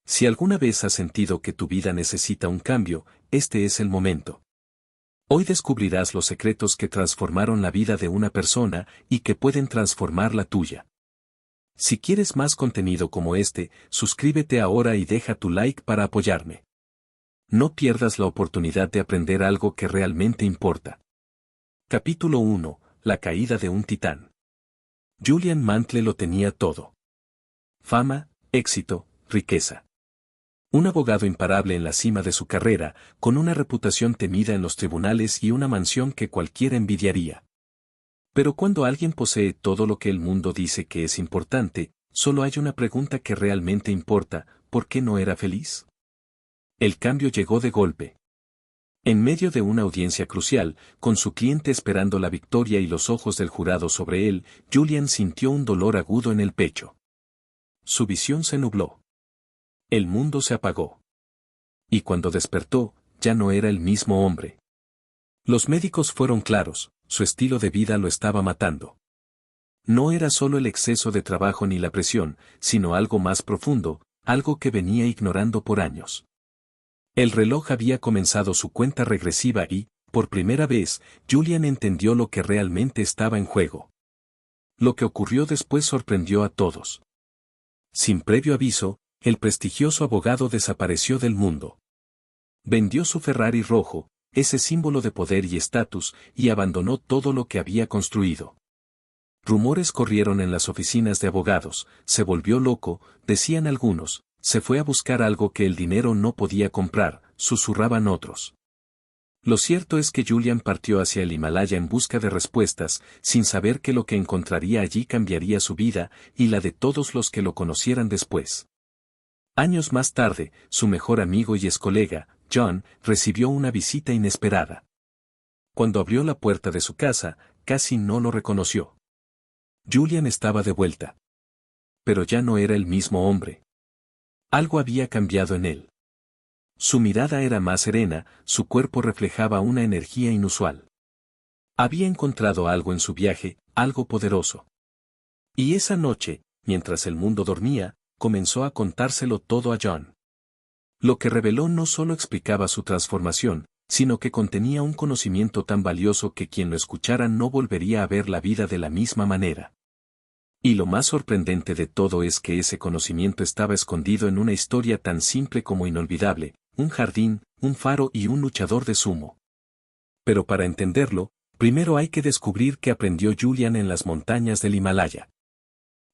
Si alguna vez has sentido que tu vida necesita un cambio, este es el momento. Hoy descubrirás los secretos que transformaron la vida de una persona y que pueden transformar la tuya. Si quieres más contenido como este, suscríbete ahora y deja tu like para apoyarme. No pierdas la oportunidad de aprender algo que realmente importa. Capítulo 1. La caída de un titán. Julian Mantle lo tenía todo. Fama, éxito, riqueza. Un abogado imparable en la cima de su carrera, con una reputación temida en los tribunales y una mansión que cualquiera envidiaría. Pero cuando alguien posee todo lo que el mundo dice que es importante, solo hay una pregunta que realmente importa: ¿por qué no era feliz? El cambio llegó de golpe. En medio de una audiencia crucial, con su cliente esperando la victoria y los ojos del jurado sobre él, Julian sintió un dolor agudo en el pecho. Su visión se nubló. El mundo se apagó. Y cuando despertó, ya no era el mismo hombre. Los médicos fueron claros: su estilo de vida lo estaba matando. No era solo el exceso de trabajo ni la presión, sino algo más profundo, algo que venía ignorando por años. El reloj había comenzado su cuenta regresiva y, por primera vez, Julian entendió lo que realmente estaba en juego. Lo que ocurrió después sorprendió a todos. Sin previo aviso, el prestigioso abogado desapareció del mundo. Vendió su Ferrari rojo, ese símbolo de poder y estatus, y abandonó todo lo que había construido. Rumores corrieron en las oficinas de abogados: se volvió loco, decían algunos, se fue a buscar algo que el dinero no podía comprar, susurraban otros. Lo cierto es que Julian partió hacia el Himalaya en busca de respuestas, sin saber que lo que encontraría allí cambiaría su vida, y la de todos los que lo conocieran después. Años más tarde, su mejor amigo y excolega, John, recibió una visita inesperada. Cuando abrió la puerta de su casa, casi no lo reconoció. Julian estaba de vuelta. Pero ya no era el mismo hombre. Algo había cambiado en él. Su mirada era más serena, su cuerpo reflejaba una energía inusual. Había encontrado algo en su viaje, algo poderoso. Y esa noche, mientras el mundo dormía, comenzó a contárselo todo a John. Lo que reveló no solo explicaba su transformación, sino que contenía un conocimiento tan valioso que quien lo escuchara no volvería a ver la vida de la misma manera. Y lo más sorprendente de todo es que ese conocimiento estaba escondido en una historia tan simple como inolvidable: un jardín, un faro y un luchador de sumo. Pero para entenderlo, primero hay que descubrir qué aprendió Julian en las montañas del Himalaya.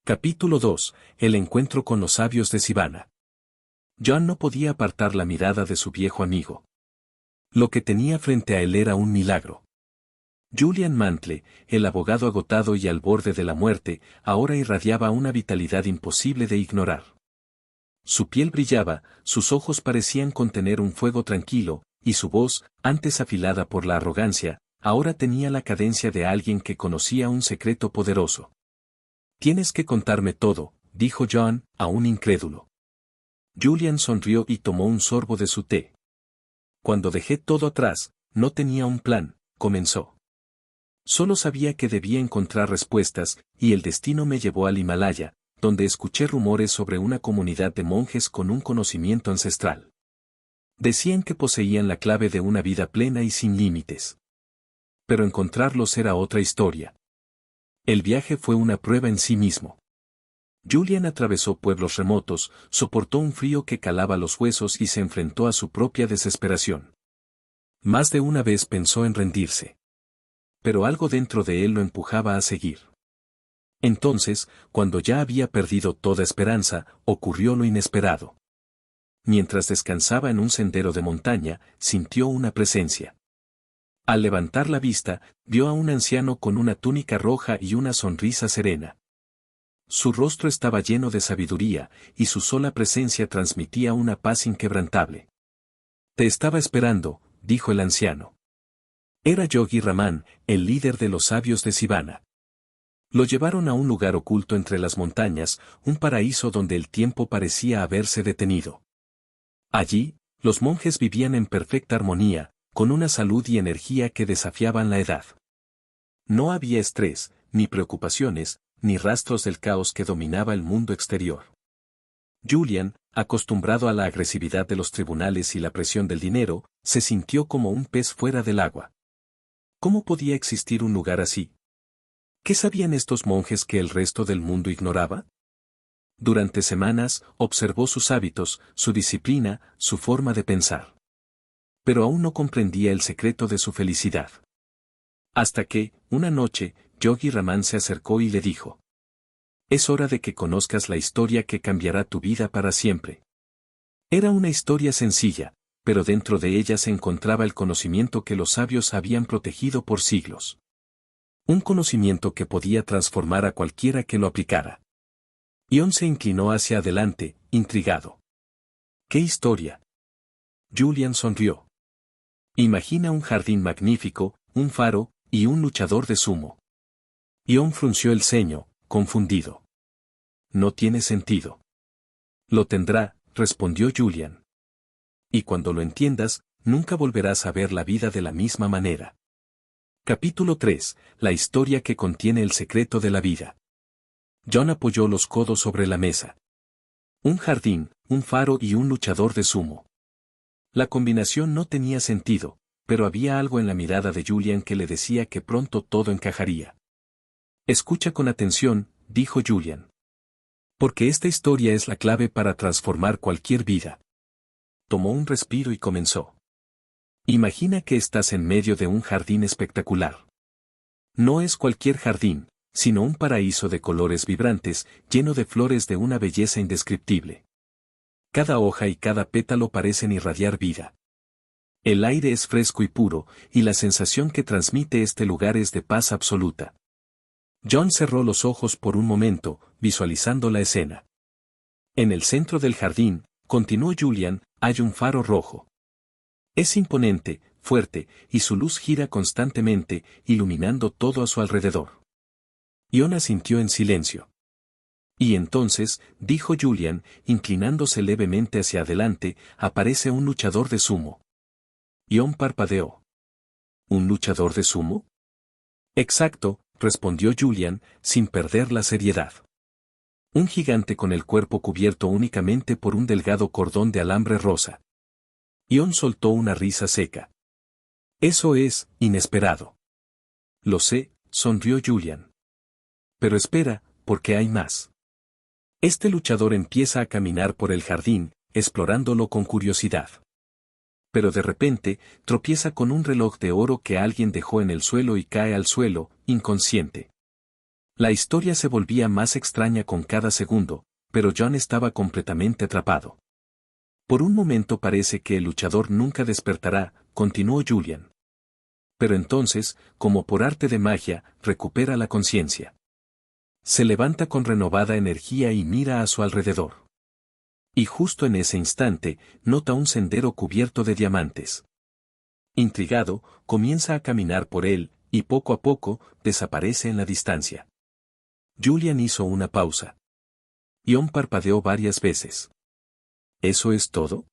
Capítulo 2. El encuentro con los sabios de Sivana. John no podía apartar la mirada de su viejo amigo. Lo que tenía frente a él era un milagro. Julian Mantle, el abogado agotado y al borde de la muerte, ahora irradiaba una vitalidad imposible de ignorar. Su piel brillaba, sus ojos parecían contener un fuego tranquilo, y su voz, antes afilada por la arrogancia, ahora tenía la cadencia de alguien que conocía un secreto poderoso. «Tienes que contarme todo», dijo John, aún incrédulo. Julian sonrió y tomó un sorbo de su té. «Cuando dejé todo atrás, no tenía un plan», comenzó. «Solo sabía que debía encontrar respuestas, y el destino me llevó al Himalaya, donde escuché rumores sobre una comunidad de monjes con un conocimiento ancestral. Decían que poseían la clave de una vida plena y sin límites. Pero encontrarlos era otra historia. El viaje fue una prueba en sí mismo. Julian atravesó pueblos remotos, soportó un frío que calaba los huesos y se enfrentó a su propia desesperación. Más de una vez pensó en rendirse. Pero algo dentro de él lo empujaba a seguir. Entonces, cuando ya había perdido toda esperanza, ocurrió lo inesperado. Mientras descansaba en un sendero de montaña, sintió una presencia. Al levantar la vista, vio a un anciano con una túnica roja y una sonrisa serena. Su rostro estaba lleno de sabiduría, y su sola presencia transmitía una paz inquebrantable. «Te estaba esperando», dijo el anciano. Era Yogi Raman, el líder de los sabios de Sivana. Lo llevaron a un lugar oculto entre las montañas, un paraíso donde el tiempo parecía haberse detenido. Allí, los monjes vivían en perfecta armonía, con una salud y energía que desafiaban la edad. No había estrés, ni preocupaciones, ni rastros del caos que dominaba el mundo exterior. Julian, acostumbrado a la agresividad de los tribunales y la presión del dinero, se sintió como un pez fuera del agua. ¿Cómo podía existir un lugar así? ¿Qué sabían estos monjes que el resto del mundo ignoraba? Durante semanas, observó sus hábitos, su disciplina, su forma de pensar. Pero aún no comprendía el secreto de su felicidad. Hasta que, una noche, Yogi Raman se acercó y le dijo: «Es hora de que conozcas la historia que cambiará tu vida para siempre». Era una historia sencilla, pero dentro de ella se encontraba el conocimiento que los sabios habían protegido por siglos. Un conocimiento que podía transformar a cualquiera que lo aplicara. Ion se inclinó hacia adelante, intrigado. ¿Qué historia? Julian sonrió. Imagina un jardín magnífico, un faro, y un luchador de sumo. Ion frunció el ceño, confundido. No tiene sentido. Lo tendrá, respondió Julian. Y cuando lo entiendas, nunca volverás a ver la vida de la misma manera. Capítulo 3. La historia que contiene el secreto de la vida. John apoyó los codos sobre la mesa. Un jardín, un faro y un luchador de sumo. La combinación no tenía sentido, pero había algo en la mirada de Julian que le decía que pronto todo encajaría. Escucha con atención, dijo Julian. Porque esta historia es la clave para transformar cualquier vida. Tomó un respiro y comenzó. Imagina que estás en medio de un jardín espectacular. No es cualquier jardín, sino un paraíso de colores vibrantes, lleno de flores de una belleza indescriptible. Cada hoja y cada pétalo parecen irradiar vida. El aire es fresco y puro, y la sensación que transmite este lugar es de paz absoluta. John cerró los ojos por un momento, visualizando la escena. En el centro del jardín, continuó Julian, hay un faro rojo. Es imponente, fuerte, y su luz gira constantemente, iluminando todo a su alrededor. Ion asintió en silencio. Y entonces, dijo Julian, inclinándose levemente hacia adelante, aparece un luchador de sumo. Ion parpadeó. ¿Un luchador de sumo? Exacto, respondió Julian, sin perder la seriedad. Un gigante con el cuerpo cubierto únicamente por un delgado cordón de alambre rosa. Ion soltó una risa seca. Eso es inesperado. Lo sé, sonrió Julian. Pero espera, porque hay más. Este luchador empieza a caminar por el jardín, explorándolo con curiosidad. Pero de repente, tropieza con un reloj de oro que alguien dejó en el suelo y cae al suelo, inconsciente. La historia se volvía más extraña con cada segundo, pero John estaba completamente atrapado. Por un momento parece que el luchador nunca despertará, continuó Julian. Pero entonces, como por arte de magia, recupera la conciencia. Se levanta con renovada energía y mira a su alrededor. Y justo en ese instante, nota un sendero cubierto de diamantes. Intrigado, comienza a caminar por él, y poco a poco, desaparece en la distancia. Julian hizo una pausa. Ion parpadeó varias veces. ¿Eso es todo?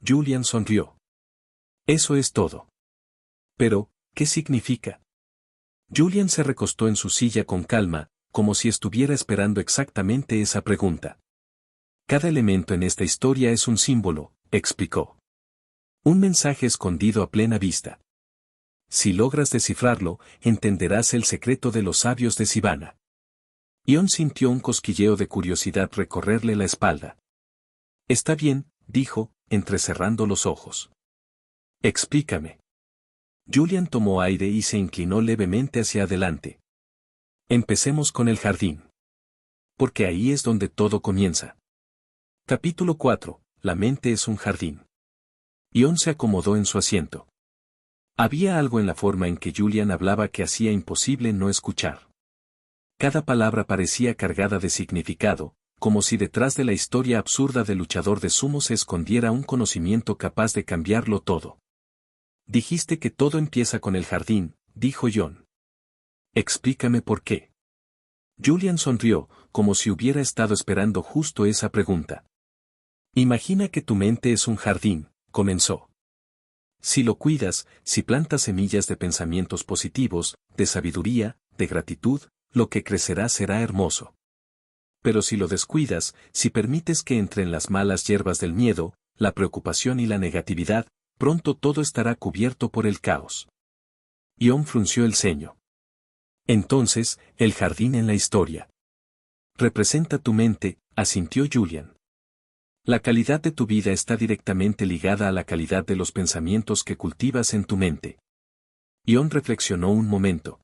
Julian sonrió. Eso es todo. Pero, ¿qué significa? Julian se recostó en su silla con calma, como si estuviera esperando exactamente esa pregunta. Cada elemento en esta historia es un símbolo, explicó. Un mensaje escondido a plena vista. Si logras descifrarlo, entenderás el secreto de los sabios de Sivana. Ion sintió un cosquilleo de curiosidad recorrerle la espalda. Está bien, dijo, entrecerrando los ojos. Explícame. Julian tomó aire y se inclinó levemente hacia adelante. Empecemos con el jardín. Porque ahí es donde todo comienza. Capítulo 4. La mente es un jardín. Ion se acomodó en su asiento. Había algo en la forma en que Julian hablaba que hacía imposible no escuchar. Cada palabra parecía cargada de significado, como si detrás de la historia absurda del luchador de sumo se escondiera un conocimiento capaz de cambiarlo todo. Dijiste que todo empieza con el jardín, dijo John. Explícame por qué. Julian sonrió, como si hubiera estado esperando justo esa pregunta. Imagina que tu mente es un jardín, comenzó. Si lo cuidas, si plantas semillas de pensamientos positivos, de sabiduría, de gratitud, lo que crecerá será hermoso. Pero si lo descuidas, si permites que entren las malas hierbas del miedo, la preocupación y la negatividad, pronto todo estará cubierto por el caos. Ion frunció el ceño. Entonces, el jardín en la historia. Representa tu mente, asintió Julian. La calidad de tu vida está directamente ligada a la calidad de los pensamientos que cultivas en tu mente. Ion reflexionó un momento.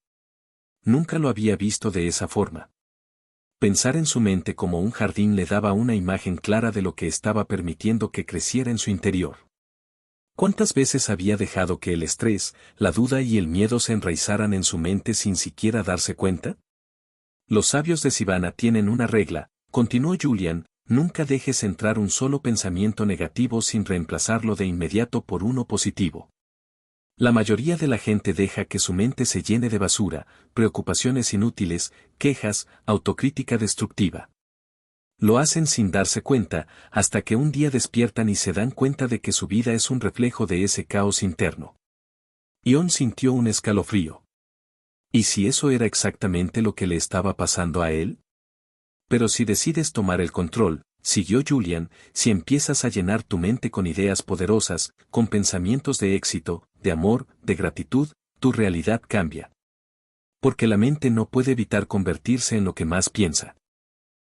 Nunca lo había visto de esa forma. Pensar en su mente como un jardín le daba una imagen clara de lo que estaba permitiendo que creciera en su interior. ¿Cuántas veces había dejado que el estrés, la duda y el miedo se enraizaran en su mente sin siquiera darse cuenta? Los sabios de Sivana tienen una regla, continuó Julian, nunca dejes entrar un solo pensamiento negativo sin reemplazarlo de inmediato por uno positivo. La mayoría de la gente deja que su mente se llene de basura, preocupaciones inútiles, quejas, autocrítica destructiva. Lo hacen sin darse cuenta, hasta que un día despiertan y se dan cuenta de que su vida es un reflejo de ese caos interno. Ion sintió un escalofrío. ¿Y si eso era exactamente lo que le estaba pasando a él? Pero si decides tomar el control, siguió Julian, si empiezas a llenar tu mente con ideas poderosas, con pensamientos de éxito, de amor, de gratitud, tu realidad cambia. Porque la mente no puede evitar convertirse en lo que más piensa.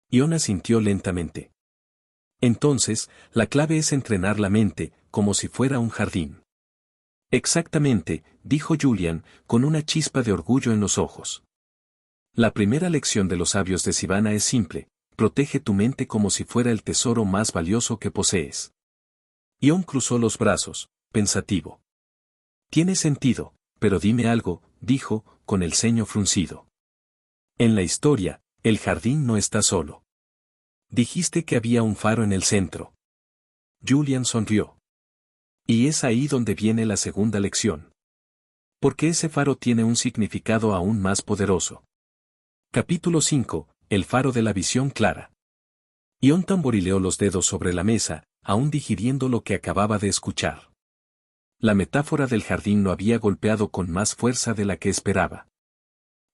Ion asintió lentamente. Entonces, la clave es entrenar la mente, como si fuera un jardín. Exactamente, dijo Julian, con una chispa de orgullo en los ojos. La primera lección de los sabios de Sivana es simple, protege tu mente como si fuera el tesoro más valioso que posees. Ion cruzó los brazos, pensativo. Tiene sentido, pero dime algo, dijo, con el ceño fruncido. En la historia, el jardín no está solo. Dijiste que había un faro en el centro. Julian sonrió. Y es ahí donde viene la segunda lección. Porque ese faro tiene un significado aún más poderoso. Capítulo 5, el faro de la visión clara. Ion tamborileó los dedos sobre la mesa, aún digiriendo lo que acababa de escuchar. La metáfora del jardín lo había golpeado con más fuerza de la que esperaba.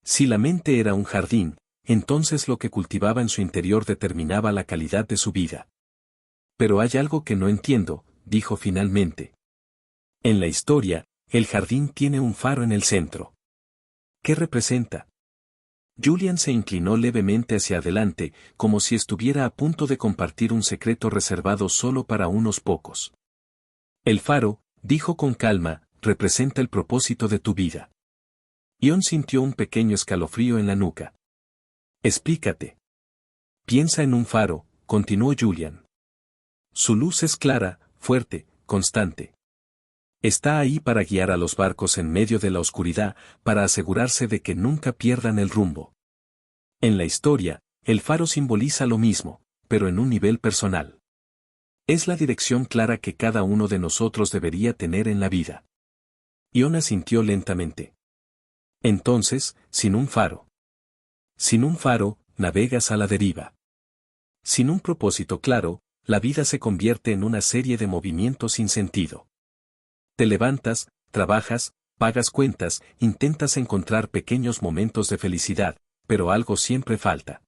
Si la mente era un jardín, entonces lo que cultivaba en su interior determinaba la calidad de su vida. Pero hay algo que no entiendo, dijo finalmente. En la historia, el jardín tiene un faro en el centro. ¿Qué representa? Julian se inclinó levemente hacia adelante, como si estuviera a punto de compartir un secreto reservado solo para unos pocos. El faro, dijo con calma, representa el propósito de tu vida. Ion sintió un pequeño escalofrío en la nuca. Explícate. Piensa en un faro, continuó Julian. Su luz es clara, fuerte, constante. Está ahí para guiar a los barcos en medio de la oscuridad, para asegurarse de que nunca pierdan el rumbo. En la historia, el faro simboliza lo mismo, pero en un nivel personal. Es la dirección clara que cada uno de nosotros debería tener en la vida. Ion asintió lentamente. Entonces, sin un faro. Sin un faro, navegas a la deriva. Sin un propósito claro, la vida se convierte en una serie de movimientos sin sentido. Te levantas, trabajas, pagas cuentas, intentas encontrar pequeños momentos de felicidad, pero algo siempre falta.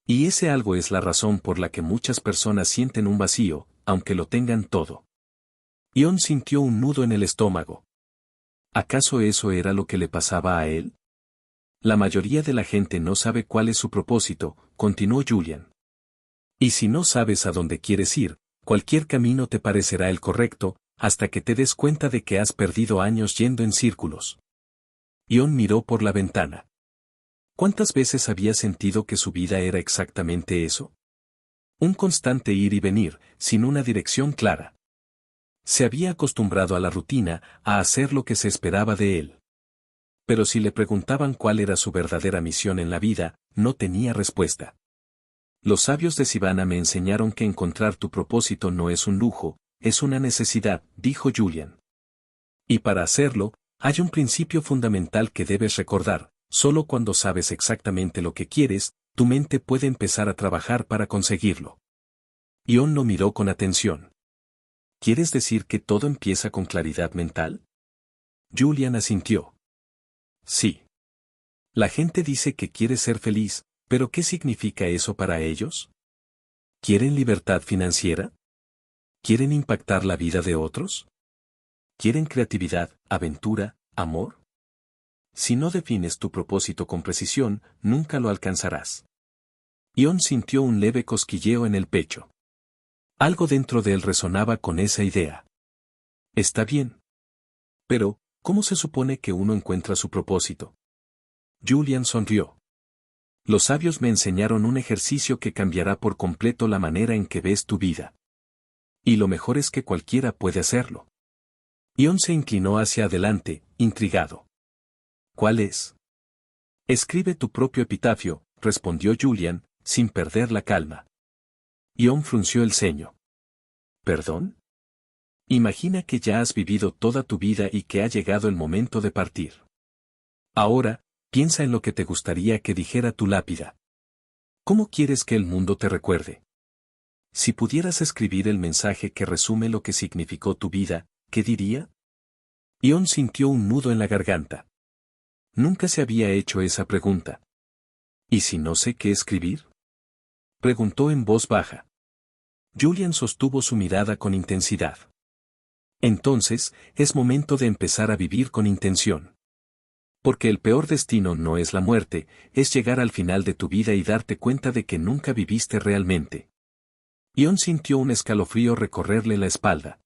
Y ese algo es la razón por la que muchas personas sienten un vacío, aunque lo tengan todo. Ion sintió un nudo en el estómago. ¿Acaso eso era lo que le pasaba a él? La mayoría de la gente no sabe cuál es su propósito, continuó Julian. Y si no sabes a dónde quieres ir, cualquier camino te parecerá el correcto, hasta que te des cuenta de que has perdido años yendo en círculos. Ion miró por la ventana. ¿Cuántas veces había sentido que su vida era exactamente eso? Un constante ir y venir, sin una dirección clara. Se había acostumbrado a la rutina, a hacer lo que se esperaba de él. Pero si le preguntaban cuál era su verdadera misión en la vida, no tenía respuesta. Los sabios de Sivana me enseñaron que encontrar tu propósito no es un lujo, es una necesidad, dijo Julian. Y para hacerlo, hay un principio fundamental que debes recordar, solo cuando sabes exactamente lo que quieres, tu mente puede empezar a trabajar para conseguirlo. Ion lo miró con atención. ¿Quieres decir que todo empieza con claridad mental? Julian asintió. Sí. La gente dice que quiere ser feliz, ¿Pero qué significa eso para ellos? ¿Quieren libertad financiera? ¿Quieren impactar la vida de otros? ¿Quieren creatividad, aventura, amor? Si no defines tu propósito con precisión, nunca lo alcanzarás. Ion sintió un leve cosquilleo en el pecho. Algo dentro de él resonaba con esa idea. Está bien. Pero, ¿cómo se supone que uno encuentra su propósito? Julian sonrió. Los sabios me enseñaron un ejercicio que cambiará por completo la manera en que ves tu vida. Y lo mejor es que cualquiera puede hacerlo. Ion se inclinó hacia adelante, intrigado. ¿Cuál es? Escribe tu propio epitafio, respondió Julian, sin perder la calma. Ion frunció el ceño. ¿Perdón? Imagina que ya has vivido toda tu vida y que ha llegado el momento de partir. Ahora, piensa en lo que te gustaría que dijera tu lápida. ¿Cómo quieres que el mundo te recuerde? Si pudieras escribir el mensaje que resume lo que significó tu vida, ¿qué diría? Ion sintió un nudo en la garganta. Nunca se había hecho esa pregunta. ¿Y si no sé qué escribir? Preguntó en voz baja. Julian sostuvo su mirada con intensidad. Entonces, es momento de empezar a vivir con intención. Porque el peor destino no es la muerte, es llegar al final de tu vida y darte cuenta de que nunca viviste realmente. Ion sintió un escalofrío recorrerle la espalda.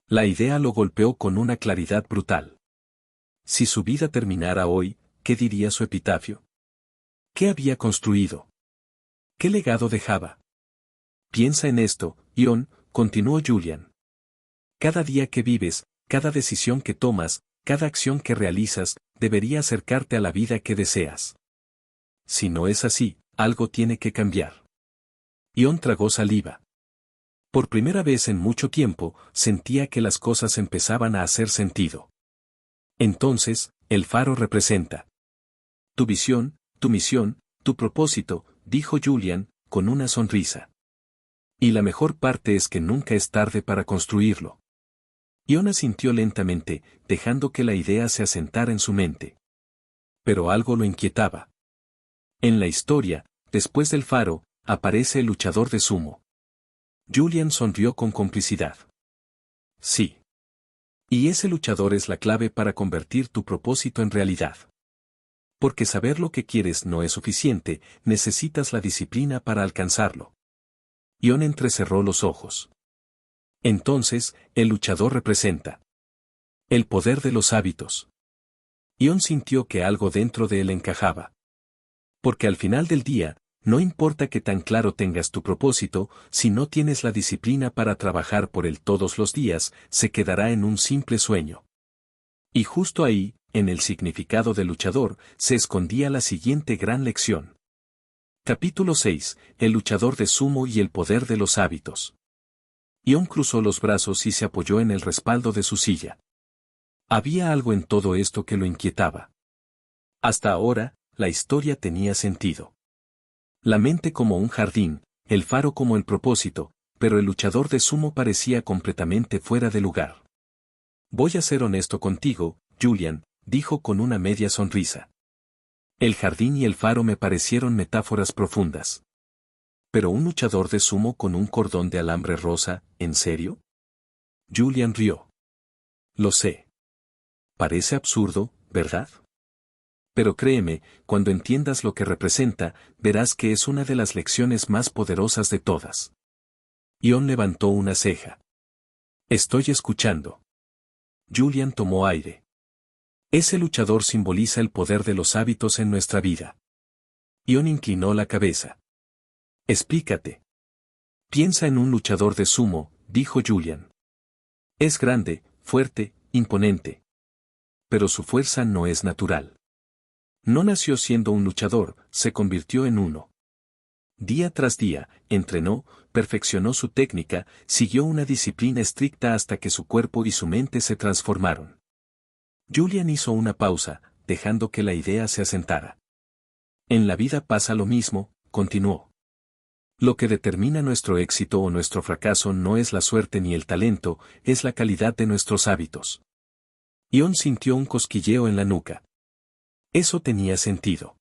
La idea lo golpeó con una claridad brutal. Si su vida terminara hoy, ¿qué diría su epitafio? ¿Qué había construido? ¿Qué legado dejaba? Piensa en esto, Ion, continuó Julian. Cada día que vives, cada decisión que tomas, cada acción que realizas, debería acercarte a la vida que deseas. Si no es así, algo tiene que cambiar. Ion tragó saliva. Por primera vez en mucho tiempo, sentía que las cosas empezaban a hacer sentido. Entonces, el faro representa tu visión, tu misión, tu propósito, dijo Julian, con una sonrisa. Y la mejor parte es que nunca es tarde para construirlo. Ion asintió lentamente, dejando que la idea se asentara en su mente. Pero algo lo inquietaba. En la historia, después del faro, aparece el luchador de sumo. Julian sonrió con complicidad. Sí. Y ese luchador es la clave para convertir tu propósito en realidad. Porque saber lo que quieres no es suficiente, necesitas la disciplina para alcanzarlo. Ion entrecerró los ojos. Entonces, el luchador representa el poder de los hábitos. Ion sintió que algo dentro de él encajaba. Porque al final del día, no importa que tan claro tengas tu propósito, si no tienes la disciplina para trabajar por él todos los días, se quedará en un simple sueño. Y justo ahí, en el significado del luchador, se escondía la siguiente gran lección. Capítulo 6. El luchador de sumo y el poder de los hábitos. Ion cruzó los brazos y se apoyó en el respaldo de su silla. Había algo en todo esto que lo inquietaba. Hasta ahora, la historia tenía sentido. La mente como un jardín, el faro como el propósito, pero el luchador de sumo parecía completamente fuera de lugar. Voy a ser honesto contigo, Julian, dijo con una media sonrisa. El jardín y el faro me parecieron metáforas profundas. Pero un luchador de sumo con un cordón de alambre rosa, ¿en serio? Julian rió. Lo sé. Parece absurdo, ¿verdad? Pero créeme, cuando entiendas lo que representa, verás que es una de las lecciones más poderosas de todas. Ion levantó una ceja. Estoy escuchando. Julian tomó aire. Ese luchador simboliza el poder de los hábitos en nuestra vida. Ion inclinó la cabeza. Explícate. Piensa en un luchador de sumo, dijo Julian. Es grande, fuerte, imponente. Pero su fuerza no es natural. No nació siendo un luchador, se convirtió en uno. Día tras día, entrenó, perfeccionó su técnica, siguió una disciplina estricta hasta que su cuerpo y su mente se transformaron. Julian hizo una pausa, dejando que la idea se asentara. En la vida pasa lo mismo, continuó. Lo que determina nuestro éxito o nuestro fracaso no es la suerte ni el talento, es la calidad de nuestros hábitos. Ion sintió un cosquilleo en la nuca. Eso tenía sentido.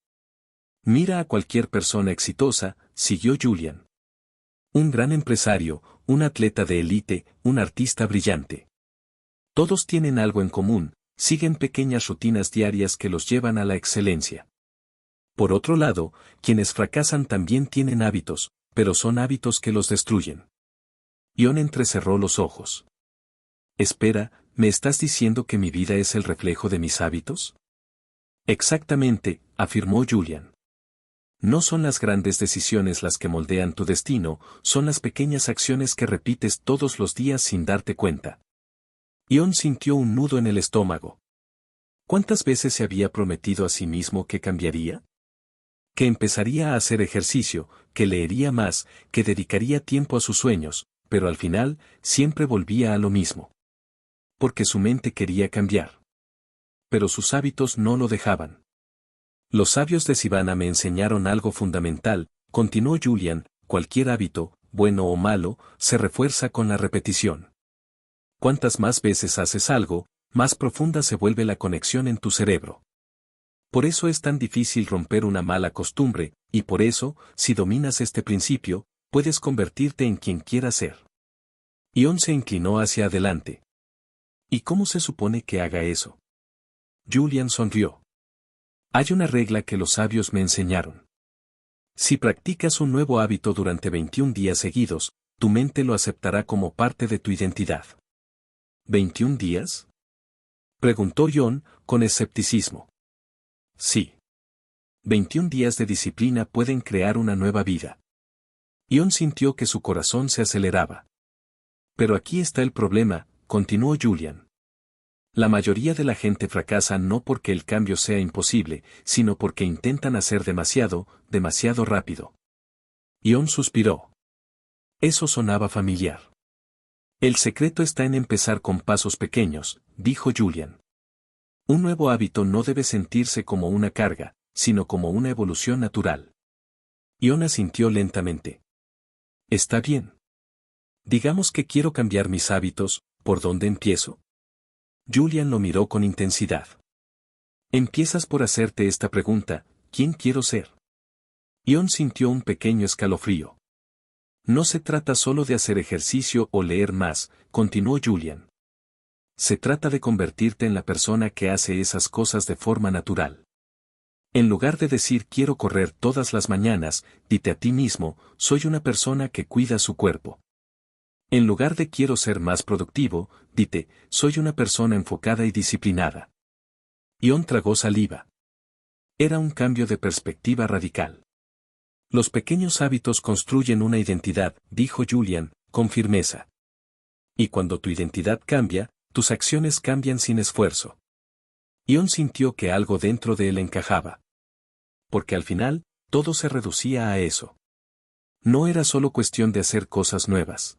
Mira a cualquier persona exitosa, siguió Julian. Un gran empresario, un atleta de élite, un artista brillante. Todos tienen algo en común, siguen pequeñas rutinas diarias que los llevan a la excelencia. Por otro lado, quienes fracasan también tienen hábitos, pero son hábitos que los destruyen. Ion entrecerró los ojos. Espera, ¿me estás diciendo que mi vida es el reflejo de mis hábitos? Exactamente, afirmó Julian. No son las grandes decisiones las que moldean tu destino, son las pequeñas acciones que repites todos los días sin darte cuenta. Ion sintió un nudo en el estómago. ¿Cuántas veces se había prometido a sí mismo que cambiaría? Que empezaría a hacer ejercicio, que leería más, que dedicaría tiempo a sus sueños, pero al final, siempre volvía a lo mismo. Porque su mente quería cambiar. Pero sus hábitos no lo dejaban. Los sabios de Sivana me enseñaron algo fundamental, continuó Julian, cualquier hábito, bueno o malo, se refuerza con la repetición. Cuantas más veces haces algo, más profunda se vuelve la conexión en tu cerebro. Por eso es tan difícil romper una mala costumbre, y por eso, si dominas este principio, puedes convertirte en quien quieras ser. Ion se inclinó hacia adelante. ¿Y cómo se supone que haga eso? Julian sonrió. Hay una regla que los sabios me enseñaron. Si practicas un nuevo hábito durante 21 días seguidos, tu mente lo aceptará como parte de tu identidad. ¿21 días? Preguntó Ion, con escepticismo. Sí. 21 días de disciplina pueden crear una nueva vida. Ion sintió que su corazón se aceleraba. Pero aquí está el problema, continuó Julian. La mayoría de la gente fracasa no porque el cambio sea imposible, sino porque intentan hacer demasiado, demasiado rápido. Ion suspiró. Eso sonaba familiar. El secreto está en empezar con pasos pequeños, dijo Julian. Un nuevo hábito no debe sentirse como una carga, sino como una evolución natural. Ion asintió lentamente. Está bien. Digamos que quiero cambiar mis hábitos, ¿por dónde empiezo? Julian lo miró con intensidad. Empiezas por hacerte esta pregunta, ¿quién quiero ser? Ion sintió un pequeño escalofrío. No se trata solo de hacer ejercicio o leer más, continuó Julian. Se trata de convertirte en la persona que hace esas cosas de forma natural. En lugar de decir quiero correr todas las mañanas, dite a ti mismo, soy una persona que cuida su cuerpo. En lugar de quiero ser más productivo, dite, soy una persona enfocada y disciplinada. Ion tragó saliva. Era un cambio de perspectiva radical. Los pequeños hábitos construyen una identidad, dijo Julian, con firmeza. Y cuando tu identidad cambia, tus acciones cambian sin esfuerzo. Ion sintió que algo dentro de él encajaba. Porque al final, todo se reducía a eso. No era solo cuestión de hacer cosas nuevas.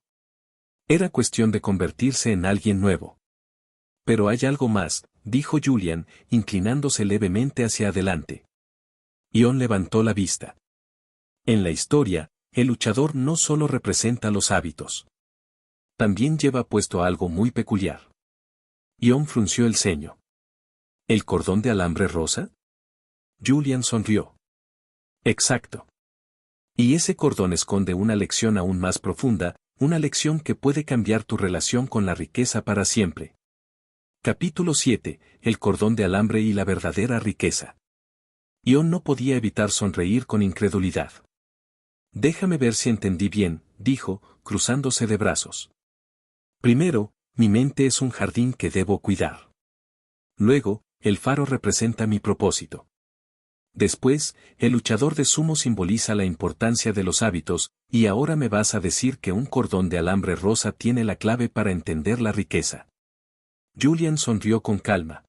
Era cuestión de convertirse en alguien nuevo. Pero hay algo más, dijo Julian, inclinándose levemente hacia adelante. Ion levantó la vista. En la historia, el luchador no solo representa los hábitos. También lleva puesto algo muy peculiar. Ion frunció el ceño. ¿El cordón de alambre rosa? Julian sonrió. Exacto. Y ese cordón esconde una lección aún más profunda, una lección que puede cambiar tu relación con la riqueza para siempre. Capítulo 7. El cordón de alambre y la verdadera riqueza. Ion no podía evitar sonreír con incredulidad. Déjame ver si entendí bien, dijo, cruzándose de brazos. Primero, mi mente es un jardín que debo cuidar. Luego, el faro representa mi propósito. Después, el luchador de sumo simboliza la importancia de los hábitos, y ahora me vas a decir que un cordón de alambre rosa tiene la clave para entender la riqueza. Julian sonrió con calma.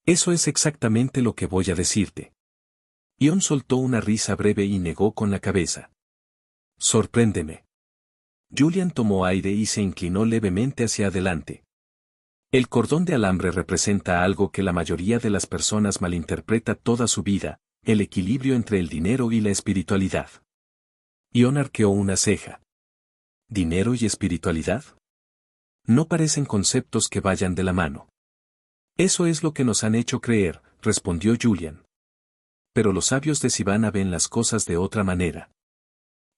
Eso es exactamente lo que voy a decirte. Ion soltó una risa breve y negó con la cabeza. Sorpréndeme. Julian tomó aire y se inclinó levemente hacia adelante. El cordón de alambre representa algo que la mayoría de las personas malinterpreta toda su vida, el equilibrio entre el dinero y la espiritualidad. Ion arqueó una ceja. ¿Dinero y espiritualidad? No parecen conceptos que vayan de la mano. Eso es lo que nos han hecho creer, respondió Julian. Pero los sabios de Sivana ven las cosas de otra manera.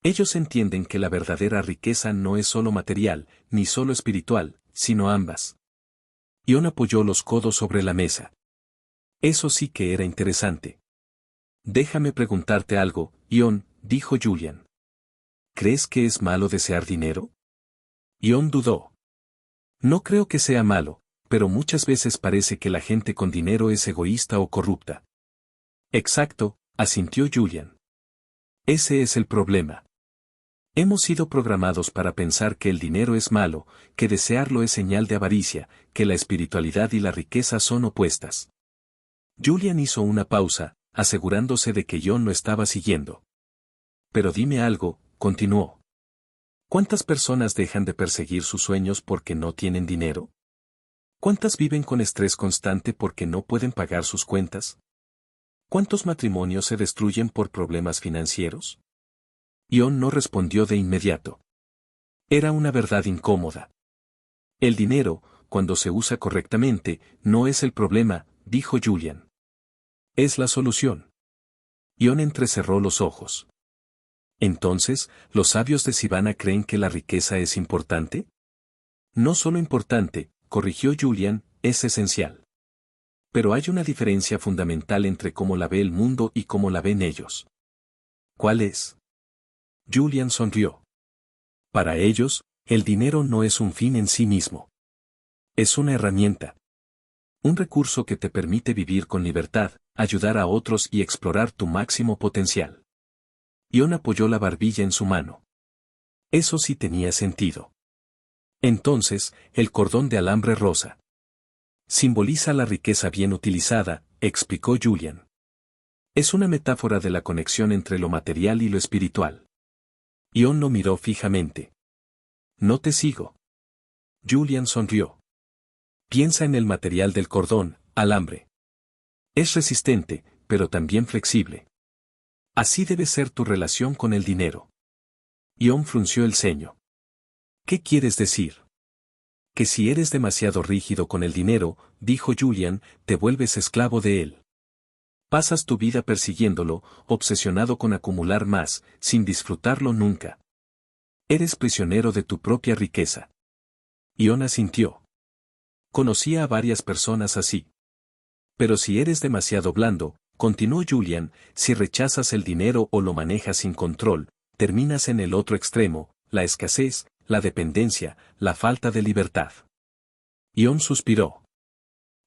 Ellos entienden que la verdadera riqueza no es solo material, ni solo espiritual, sino ambas. Ion apoyó los codos sobre la mesa. Eso sí que era interesante. Déjame preguntarte algo, Ion, dijo Julian. ¿Crees que es malo desear dinero? Ion dudó. No creo que sea malo, pero muchas veces parece que la gente con dinero es egoísta o corrupta. Exacto, asintió Julian. Ese es el problema. Hemos sido programados para pensar que el dinero es malo, que desearlo es señal de avaricia, que la espiritualidad y la riqueza son opuestas. Julian hizo una pausa, asegurándose de que Ion lo estaba siguiendo. Pero dime algo, continuó. ¿Cuántas personas dejan de perseguir sus sueños porque no tienen dinero? ¿Cuántas viven con estrés constante porque no pueden pagar sus cuentas? ¿Cuántos matrimonios se destruyen por problemas financieros? Ion no respondió de inmediato. Era una verdad incómoda. El dinero, cuando se usa correctamente, no es el problema, dijo Julian. Es la solución. Ion entrecerró los ojos. Entonces, ¿los sabios de Sivana creen que la riqueza es importante? No solo importante, corrigió Julian, es esencial. Pero hay una diferencia fundamental entre cómo la ve el mundo y cómo la ven ellos. ¿Cuál es? Julian sonrió. Para ellos, el dinero no es un fin en sí mismo. Es una herramienta. Un recurso que te permite vivir con libertad, ayudar a otros y explorar tu máximo potencial. Ion apoyó la barbilla en su mano. Eso sí tenía sentido. Entonces, el cordón de alambre rosa. Simboliza la riqueza bien utilizada, explicó Julian. Es una metáfora de la conexión entre lo material y lo espiritual. Ion lo miró fijamente. No te sigo. Julian sonrió. Piensa en el material del cordón, alambre. Es resistente, pero también flexible. Así debe ser tu relación con el dinero. Ion frunció el ceño. ¿Qué quieres decir? Que si eres demasiado rígido con el dinero, dijo Julian, te vuelves esclavo de él. Pasas tu vida persiguiéndolo, obsesionado con acumular más, sin disfrutarlo nunca. Eres prisionero de tu propia riqueza. Ion asintió. Conocía a varias personas así. Pero si eres demasiado blando, continuó Julian, si rechazas el dinero o lo manejas sin control, terminas en el otro extremo, la escasez, la dependencia, la falta de libertad. Ion suspiró.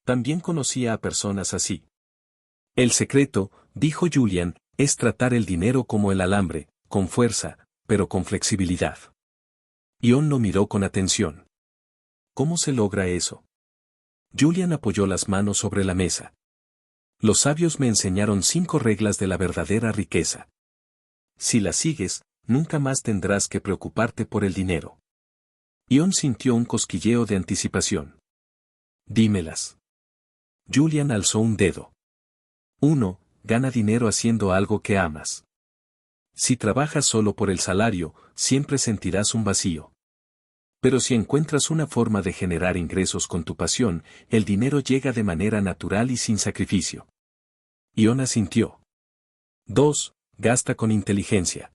También conocía a personas así. El secreto, dijo Julian, es tratar el dinero como el alambre, con fuerza, pero con flexibilidad. Ion lo miró con atención. ¿Cómo se logra eso? Julian apoyó las manos sobre la mesa. Los sabios me enseñaron 5 reglas de la verdadera riqueza. Si las sigues, nunca más tendrás que preocuparte por el dinero. Ion sintió un cosquilleo de anticipación. Dímelas. Julian alzó un dedo. 1. Gana dinero haciendo algo que amas. Si trabajas solo por el salario, siempre sentirás un vacío. Pero si encuentras una forma de generar ingresos con tu pasión, el dinero llega de manera natural y sin sacrificio. Ion asintió. 2. Gasta con inteligencia.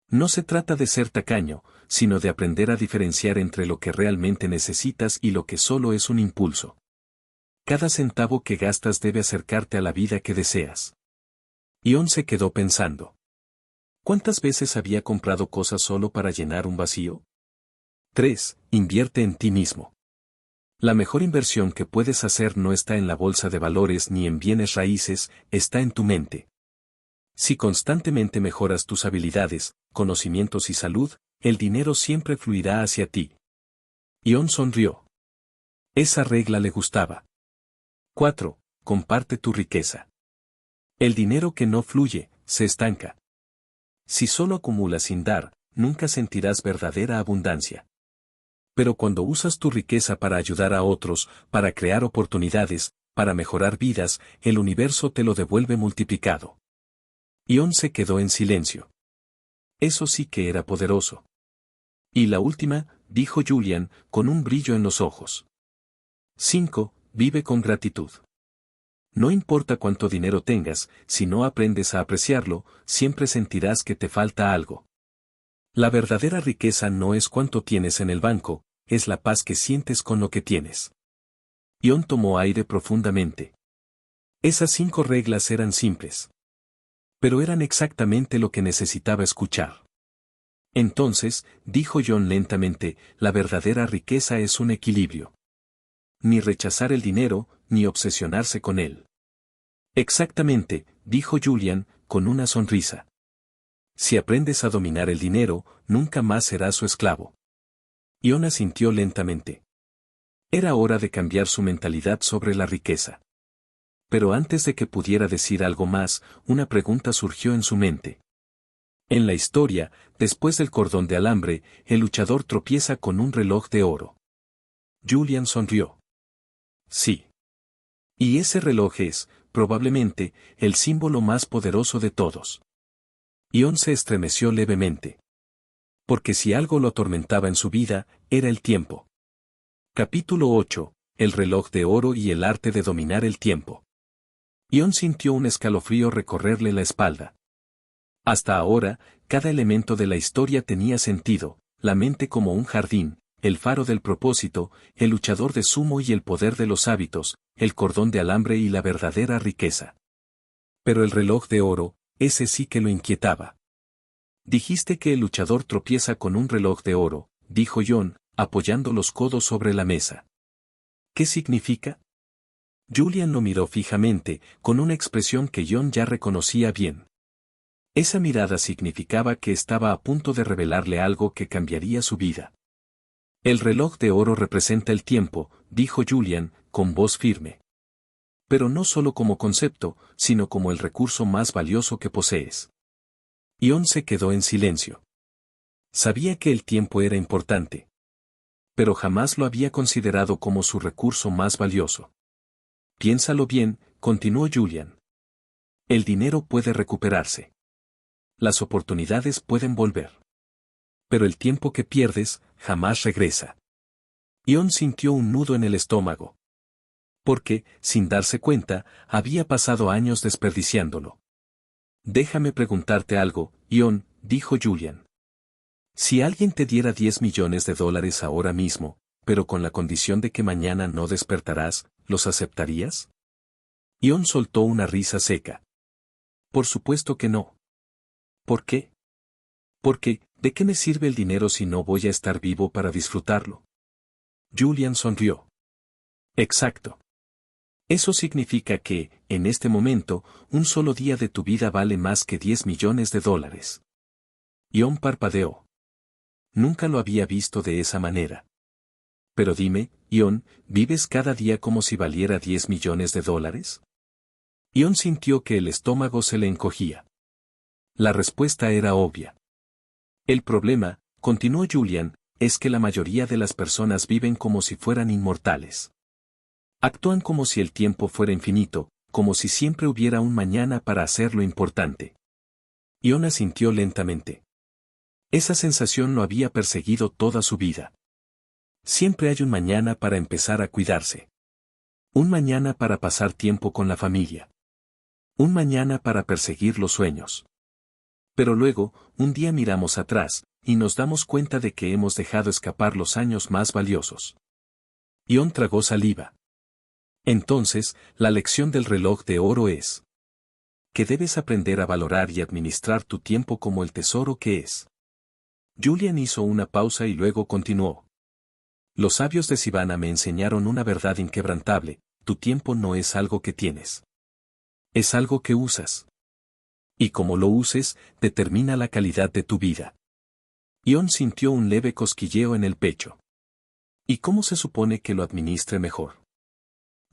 No se trata de ser tacaño, sino de aprender a diferenciar entre lo que realmente necesitas y lo que solo es un impulso. Cada centavo que gastas debe acercarte a la vida que deseas. Ion se quedó pensando. ¿Cuántas veces había comprado cosas solo para llenar un vacío? 3. Invierte en ti mismo. La mejor inversión que puedes hacer no está en la bolsa de valores ni en bienes raíces, está en tu mente. Si constantemente mejoras tus habilidades, conocimientos y salud, el dinero siempre fluirá hacia ti. Ion sonrió. Esa regla le gustaba. 4. Comparte tu riqueza. El dinero que no fluye, se estanca. Si solo acumulas sin dar, nunca sentirás verdadera abundancia. Pero cuando usas tu riqueza para ayudar a otros, para crear oportunidades, para mejorar vidas, el universo te lo devuelve multiplicado. Ion se quedó en silencio. Eso sí que era poderoso. Y la última, dijo Julian, con un brillo en los ojos. 5. Vive con gratitud. No importa cuánto dinero tengas, si no aprendes a apreciarlo, siempre sentirás que te falta algo. La verdadera riqueza no es cuánto tienes en el banco, es la paz que sientes con lo que tienes. Ion tomó aire profundamente. Esas 5 reglas eran simples. Pero eran exactamente lo que necesitaba escuchar. Entonces, dijo John lentamente, la verdadera riqueza es un equilibrio. Ni rechazar el dinero, ni obsesionarse con él. Exactamente, dijo Julian, con una sonrisa. Si aprendes a dominar el dinero, nunca más serás su esclavo. Ion asintió lentamente. Era hora de cambiar su mentalidad sobre la riqueza. Pero antes de que pudiera decir algo más, una pregunta surgió en su mente. En la historia, después del cordón de alambre, el luchador tropieza con un reloj de oro. Julian sonrió. Sí. Y ese reloj es, probablemente, el símbolo más poderoso de todos. Ion se estremeció levemente. Porque si algo lo atormentaba en su vida, era el tiempo. Capítulo 8. El reloj de oro y el arte de dominar el tiempo. Ion sintió un escalofrío recorrerle la espalda. Hasta ahora, cada elemento de la historia tenía sentido, la mente como un jardín, el faro del propósito, el luchador de sumo y el poder de los hábitos, el cordón de alambre y la verdadera riqueza. Pero el reloj de oro, ese sí que lo inquietaba. Dijiste que el luchador tropieza con un reloj de oro, dijo John, apoyando los codos sobre la mesa. ¿Qué significa? Julian lo miró fijamente, con una expresión que John ya reconocía bien. Esa mirada significaba que estaba a punto de revelarle algo que cambiaría su vida. El reloj de oro representa el tiempo, dijo Julian, con voz firme. Pero no solo como concepto, sino como el recurso más valioso que posees. Ion se quedó en silencio. Sabía que el tiempo era importante. Pero jamás lo había considerado como su recurso más valioso. Piénsalo bien, continuó Julian. El dinero puede recuperarse. Las oportunidades pueden volver. Pero el tiempo que pierdes, jamás regresa. Ion sintió un nudo en el estómago. Porque, sin darse cuenta, había pasado años desperdiciándolo. Déjame preguntarte algo, Ion, dijo Julian. Si alguien te diera $10 millones ahora mismo, pero con la condición de que mañana no despertarás, ¿los aceptarías? Ion soltó una risa seca. Por supuesto que no. ¿Por qué? Porque, ¿de qué me sirve el dinero si no voy a estar vivo para disfrutarlo? Julian sonrió. Exacto. Eso significa que, en este momento, un solo día de tu vida vale más que $10 millones. Ion parpadeó. Nunca lo había visto de esa manera. Pero dime, Ion, ¿vives cada día como si valiera $10 millones? Ion sintió que el estómago se le encogía. La respuesta era obvia. El problema, continuó Julian, es que la mayoría de las personas viven como si fueran inmortales. Actúan como si el tiempo fuera infinito, como si siempre hubiera un mañana para hacer lo importante. Ion asintió lentamente. Esa sensación lo había perseguido toda su vida. Siempre hay un mañana para empezar a cuidarse. Un mañana para pasar tiempo con la familia. Un mañana para perseguir los sueños. Pero luego, un día miramos atrás, y nos damos cuenta de que hemos dejado escapar los años más valiosos. Ion tragó saliva. Entonces, la lección del reloj de oro es que debes aprender a valorar y administrar tu tiempo como el tesoro que es. Julian hizo una pausa y luego continuó. Los sabios de Sivana me enseñaron una verdad inquebrantable, tu tiempo no es algo que tienes. Es algo que usas. Y como lo uses, determina la calidad de tu vida. Ion sintió un leve cosquilleo en el pecho. ¿Y cómo se supone que lo administre mejor?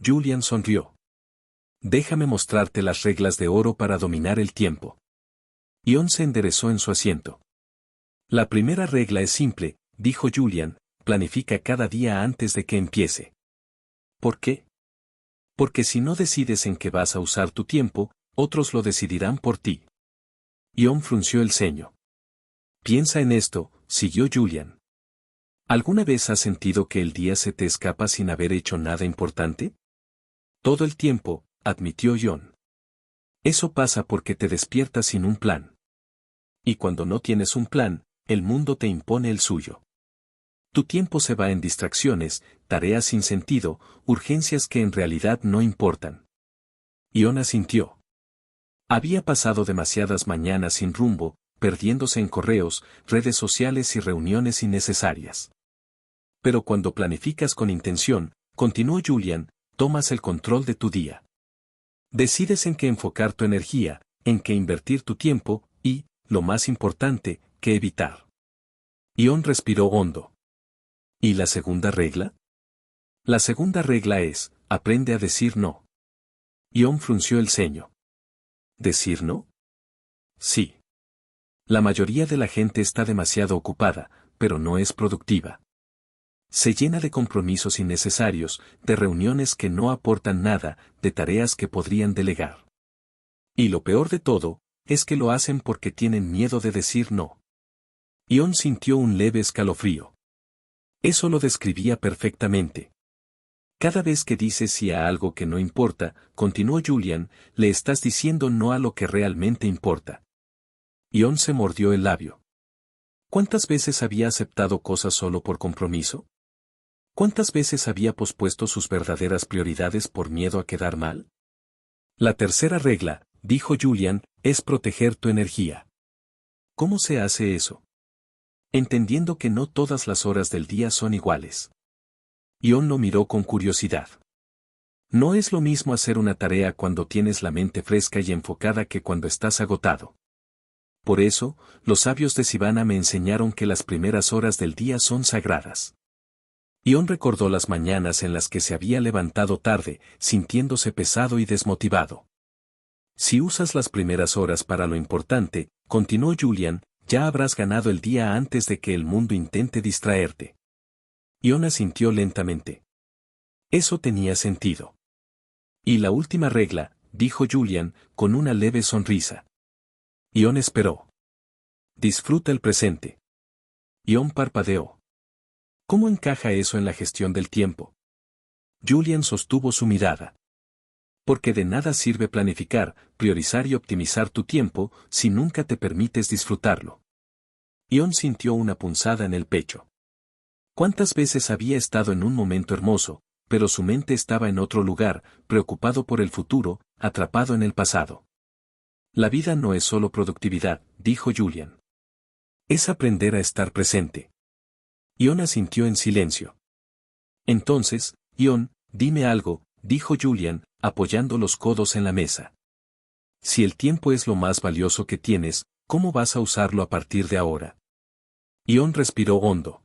Julian sonrió. Déjame mostrarte las reglas de oro para dominar el tiempo. Ion se enderezó en su asiento. La primera regla es simple, dijo Julian, planifica cada día antes de que empiece. ¿Por qué? Porque si no decides en qué vas a usar tu tiempo, otros lo decidirán por ti. Ion frunció el ceño. Piensa en esto, siguió Julian. ¿Alguna vez has sentido que el día se te escapa sin haber hecho nada importante? Todo el tiempo, admitió Ion. Eso pasa porque te despiertas sin un plan. Y cuando no tienes un plan, el mundo te impone el suyo. Tu tiempo se va en distracciones, tareas sin sentido, urgencias que en realidad no importan. Ion asintió. Había pasado demasiadas mañanas sin rumbo, perdiéndose en correos, redes sociales y reuniones innecesarias. Pero cuando planificas con intención, continuó Julian, tomas el control de tu día. Decides en qué enfocar tu energía, en qué invertir tu tiempo, y, lo más importante, qué evitar. Ion respiró hondo. ¿Y la segunda regla? La segunda regla es, aprende a decir no. Ion frunció el ceño. ¿Decir no? Sí. La mayoría de la gente está demasiado ocupada, pero no es productiva. Se llena de compromisos innecesarios, de reuniones que no aportan nada, de tareas que podrían delegar. Y lo peor de todo, es que lo hacen porque tienen miedo de decir no. Ion sintió un leve escalofrío. Eso lo describía perfectamente. Cada vez que dices sí a algo que no importa, continuó Julian, le estás diciendo no a lo que realmente importa. Ion se mordió el labio. ¿Cuántas veces había aceptado cosas solo por compromiso? ¿Cuántas veces había pospuesto sus verdaderas prioridades por miedo a quedar mal? La tercera regla, dijo Julian, es proteger tu energía. ¿Cómo se hace eso? Entendiendo que no todas las horas del día son iguales. Ion lo miró con curiosidad. No es lo mismo hacer una tarea cuando tienes la mente fresca y enfocada que cuando estás agotado. Por eso, los sabios de Sivana me enseñaron que las primeras horas del día son sagradas. Ion recordó las mañanas en las que se había levantado tarde, sintiéndose pesado y desmotivado. Si usas las primeras horas para lo importante, continuó Julian, ya habrás ganado el día antes de que el mundo intente distraerte. Ion asintió lentamente. Eso tenía sentido. Y la última regla, dijo Julian, con una leve sonrisa. Ion esperó. Disfruta el presente. Ion parpadeó. ¿Cómo encaja eso en la gestión del tiempo? Julian sostuvo su mirada. Porque de nada sirve planificar, priorizar y optimizar tu tiempo si nunca te permites disfrutarlo. Ion sintió una punzada en el pecho. ¿Cuántas veces había estado en un momento hermoso, pero su mente estaba en otro lugar, preocupado por el futuro, atrapado en el pasado? La vida no es solo productividad, dijo Julian. Es aprender a estar presente. Ion asintió en silencio. Entonces, Ion, dime algo, dijo Julian, apoyando los codos en la mesa. Si el tiempo es lo más valioso que tienes, ¿cómo vas a usarlo a partir de ahora? Ion respiró hondo.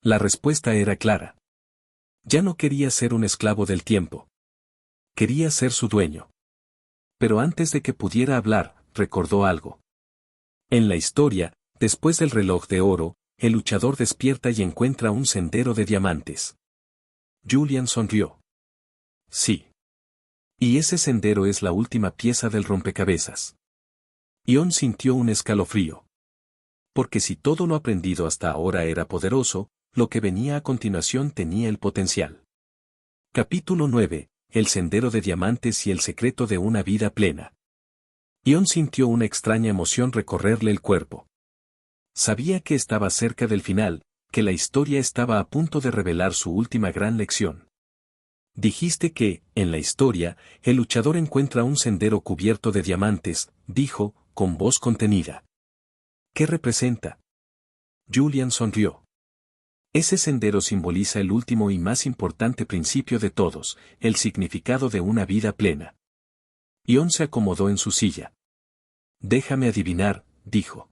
La respuesta era clara. Ya no quería ser un esclavo del tiempo. Quería ser su dueño. Pero antes de que pudiera hablar, recordó algo. En la historia, después del reloj de oro, el luchador despierta y encuentra un sendero de diamantes. Julian sonrió. Sí. Y ese sendero es la última pieza del rompecabezas. Ion sintió un escalofrío. Porque si todo lo aprendido hasta ahora era poderoso, lo que venía a continuación tenía el potencial. Capítulo 9. El sendero de diamantes y el secreto de una vida plena. Ion sintió una extraña emoción recorrerle el cuerpo. Sabía que estaba cerca del final, que la historia estaba a punto de revelar su última gran lección. Dijiste que, en la historia, el luchador encuentra un sendero cubierto de diamantes, dijo, con voz contenida. ¿Qué representa? Julian sonrió. Ese sendero simboliza el último y más importante principio de todos, el significado de una vida plena. Ion se acomodó en su silla. Déjame adivinar, dijo.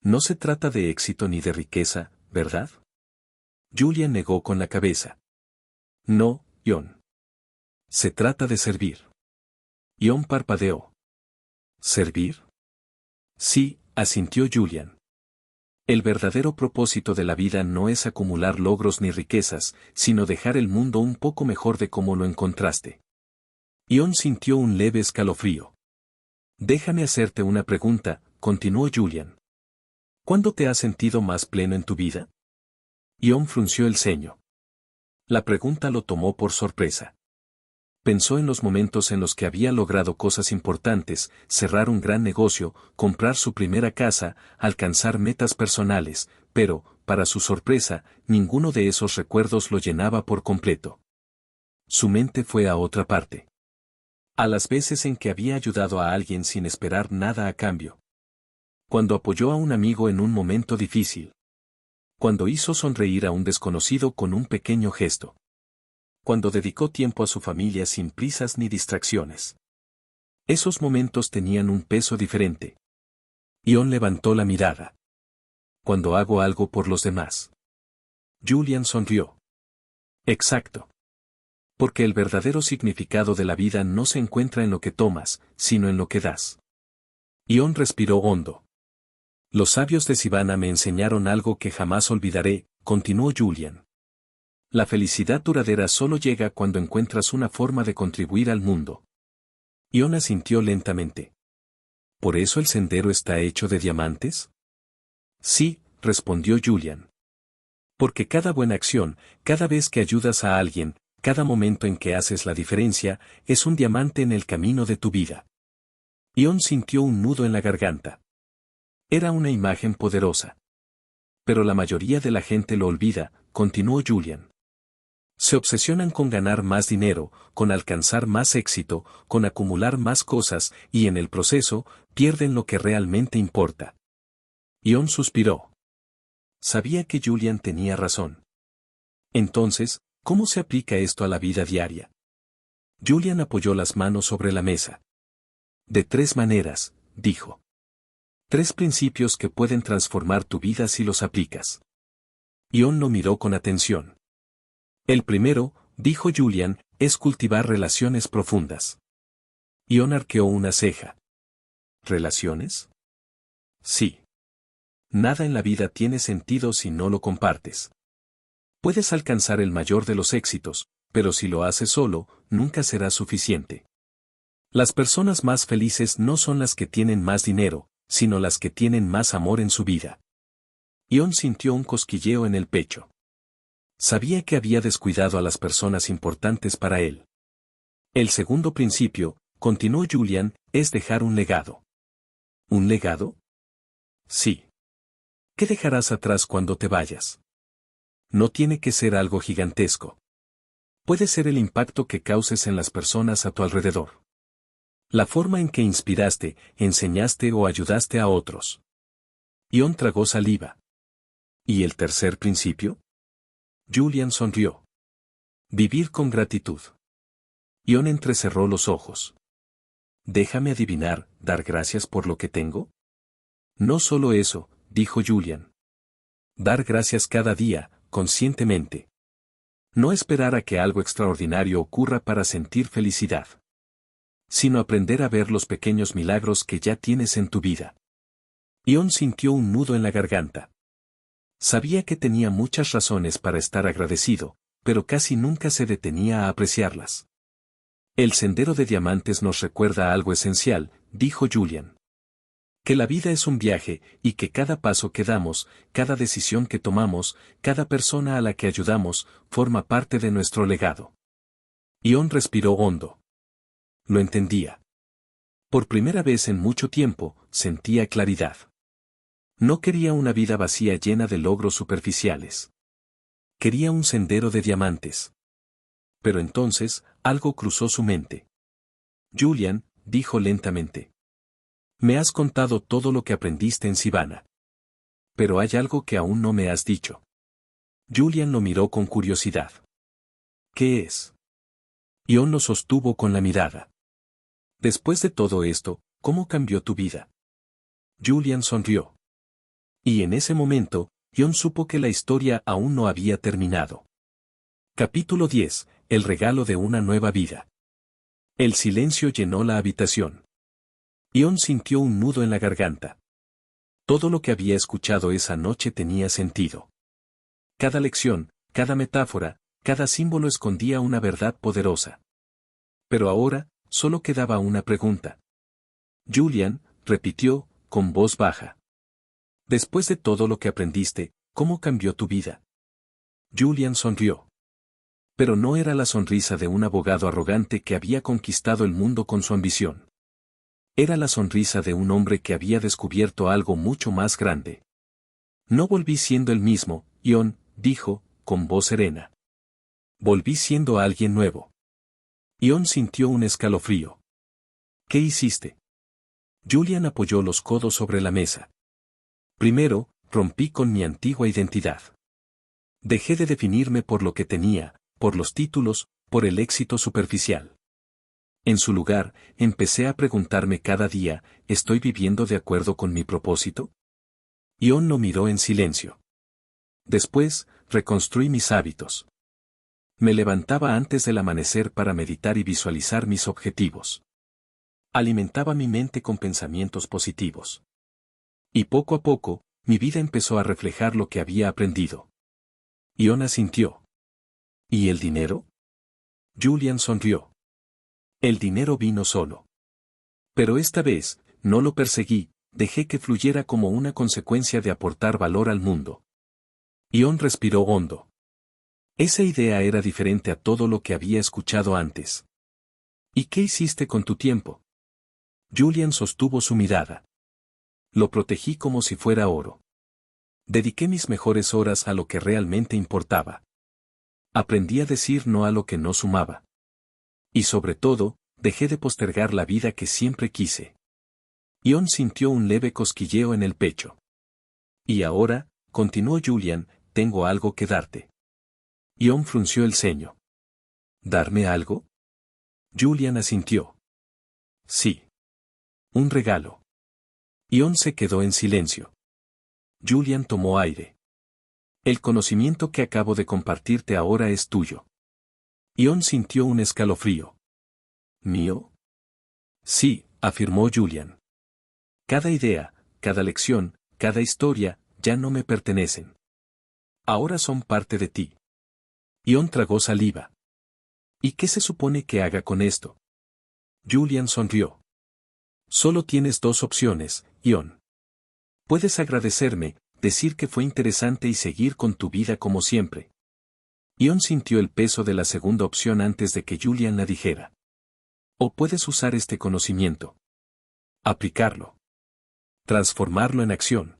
No se trata de éxito ni de riqueza, ¿verdad? Julian negó con la cabeza. No, Ion. Se trata de servir. Ion parpadeó. ¿Servir? Sí, asintió Julian. El verdadero propósito de la vida no es acumular logros ni riquezas, sino dejar el mundo un poco mejor de como lo encontraste. Ion sintió un leve escalofrío. Déjame hacerte una pregunta, continuó Julian. ¿Cuándo te has sentido más pleno en tu vida? Ion frunció el ceño. La pregunta lo tomó por sorpresa. Pensó en los momentos en los que había logrado cosas importantes, cerrar un gran negocio, comprar su primera casa, alcanzar metas personales, pero, para su sorpresa, ninguno de esos recuerdos lo llenaba por completo. Su mente fue a otra parte. A las veces en que había ayudado a alguien sin esperar nada a cambio. Cuando apoyó a un amigo en un momento difícil. Cuando hizo sonreír a un desconocido con un pequeño gesto. Cuando dedicó tiempo a su familia sin prisas ni distracciones. Esos momentos tenían un peso diferente. Ion levantó la mirada. Cuando hago algo por los demás. Julian sonrió. Exacto. Porque el verdadero significado de la vida no se encuentra en lo que tomas, sino en lo que das. Ion respiró hondo. Los sabios de Sivana me enseñaron algo que jamás olvidaré, continuó Julian. La felicidad duradera solo llega cuando encuentras una forma de contribuir al mundo. Ion asintió lentamente. ¿Por eso el sendero está hecho de diamantes? Sí, respondió Julian. Porque cada buena acción, cada vez que ayudas a alguien, cada momento en que haces la diferencia, es un diamante en el camino de tu vida. Ion sintió un nudo en la garganta. Era una imagen poderosa. Pero la mayoría de la gente lo olvida, continuó Julian. Se obsesionan con ganar más dinero, con alcanzar más éxito, con acumular más cosas, y en el proceso, pierden lo que realmente importa. Ion suspiró. Sabía que Julian tenía razón. Entonces, ¿cómo se aplica esto a la vida diaria? Julian apoyó las manos sobre la mesa. De 3 maneras, dijo. 3 principios que pueden transformar tu vida si los aplicas. Ion lo miró con atención. El primero, dijo Julian, es cultivar relaciones profundas. Ion arqueó una ceja. ¿Relaciones? Sí. Nada en la vida tiene sentido si no lo compartes. Puedes alcanzar el mayor de los éxitos, pero si lo haces solo, nunca será suficiente. Las personas más felices no son las que tienen más dinero, sino las que tienen más amor en su vida. Ion sintió un cosquilleo en el pecho. Sabía que había descuidado a las personas importantes para él. El segundo principio, continuó Julian, es dejar un legado. ¿Un legado? Sí. ¿Qué dejarás atrás cuando te vayas? No tiene que ser algo gigantesco. Puede ser el impacto que causes en las personas a tu alrededor. La forma en que inspiraste, enseñaste o ayudaste a otros. Ion tragó saliva. ¿Y el tercer principio? Julian sonrió. Vivir con gratitud. Ion entrecerró los ojos. Déjame adivinar, ¿dar gracias por lo que tengo? No solo eso, dijo Julian. Dar gracias cada día, conscientemente. No esperar a que algo extraordinario ocurra para sentir felicidad. Sino aprender a ver los pequeños milagros que ya tienes en tu vida. Ion sintió un nudo en la garganta. Sabía que tenía muchas razones para estar agradecido, pero casi nunca se detenía a apreciarlas. El sendero de diamantes nos recuerda algo esencial, dijo Julian. Que la vida es un viaje, y que cada paso que damos, cada decisión que tomamos, cada persona a la que ayudamos, forma parte de nuestro legado. Ion respiró hondo. Lo entendía. Por primera vez en mucho tiempo, sentía claridad. No quería una vida vacía llena de logros superficiales. Quería un sendero de diamantes. Pero entonces, algo cruzó su mente. Julian, dijo lentamente. Me has contado todo lo que aprendiste en Sivana. Pero hay algo que aún no me has dicho. Julian lo miró con curiosidad. ¿Qué es? Ion lo sostuvo con la mirada. Después de todo esto, ¿cómo cambió tu vida? Julian sonrió. Y en ese momento, Ion supo que la historia aún no había terminado. Capítulo 10. El regalo de una nueva vida. El silencio llenó la habitación. Ion sintió un nudo en la garganta. Todo lo que había escuchado esa noche tenía sentido. Cada lección, cada metáfora, cada símbolo escondía una verdad poderosa. Pero ahora, solo quedaba una pregunta. Julian, repitió, con voz baja. Después de todo lo que aprendiste, ¿cómo cambió tu vida? Julian sonrió. Pero no era la sonrisa de un abogado arrogante que había conquistado el mundo con su ambición. Era la sonrisa de un hombre que había descubierto algo mucho más grande. No volví siendo el mismo, Ion, dijo, con voz serena. Volví siendo alguien nuevo. Ion sintió un escalofrío. ¿Qué hiciste? Julian apoyó los codos sobre la mesa. Primero, rompí con mi antigua identidad. Dejé de definirme por lo que tenía, por los títulos, por el éxito superficial. En su lugar, empecé a preguntarme cada día, ¿estoy viviendo de acuerdo con mi propósito? Ion lo miró en silencio. Después, reconstruí mis hábitos. Me levantaba antes del amanecer para meditar y visualizar mis objetivos. Alimentaba mi mente con pensamientos positivos. Y poco a poco, mi vida empezó a reflejar lo que había aprendido. Ion asintió. ¿Y el dinero? Julian sonrió. El dinero vino solo. Pero esta vez, no lo perseguí, dejé que fluyera como una consecuencia de aportar valor al mundo. Ion respiró hondo. Esa idea era diferente a todo lo que había escuchado antes. ¿Y qué hiciste con tu tiempo? Julian sostuvo su mirada. Lo protegí como si fuera oro. Dediqué mis mejores horas a lo que realmente importaba. Aprendí a decir no a lo que no sumaba. Y sobre todo, dejé de postergar la vida que siempre quise. Ion sintió un leve cosquilleo en el pecho. Y ahora, continuó Julian, tengo algo que darte. Ion frunció el ceño. ¿Darme algo? Julian asintió. Sí. Un regalo. Ion se quedó en silencio. Julian tomó aire. El conocimiento que acabo de compartirte ahora es tuyo. Ion sintió un escalofrío. ¿Mío? Sí, afirmó Julian. Cada idea, cada lección, cada historia, ya no me pertenecen. Ahora son parte de ti. Ion tragó saliva. ¿Y qué se supone que haga con esto? Julian sonrió. Solo tienes dos opciones, Ion. Puedes agradecerme, decir que fue interesante y seguir con tu vida como siempre. Ion sintió el peso de la segunda opción antes de que Julian la dijera. O puedes usar este conocimiento. Aplicarlo. Transformarlo en acción.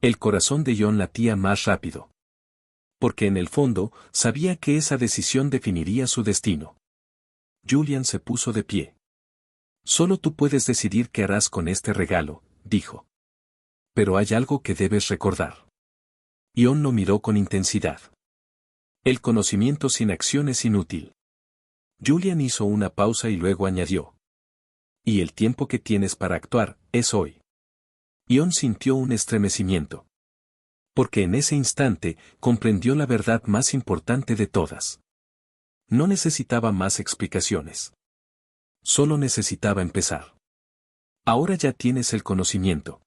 El corazón de Ion latía más rápido. Porque en el fondo, sabía que esa decisión definiría su destino. Julian se puso de pie. Solo tú puedes decidir qué harás con este regalo, dijo. Pero hay algo que debes recordar. Ion lo miró con intensidad. El conocimiento sin acción es inútil. Julian hizo una pausa y luego añadió. Y el tiempo que tienes para actuar, es hoy. Ion sintió un estremecimiento. Porque en ese instante, comprendió la verdad más importante de todas. No necesitaba más explicaciones. Solo necesitaba empezar. Ahora ya tienes el conocimiento.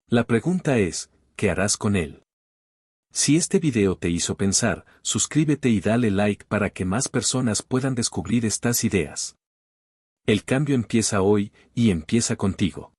La pregunta es, ¿qué harás con él? Si este video te hizo pensar, suscríbete y dale like para que más personas puedan descubrir estas ideas. El cambio empieza hoy, y empieza contigo.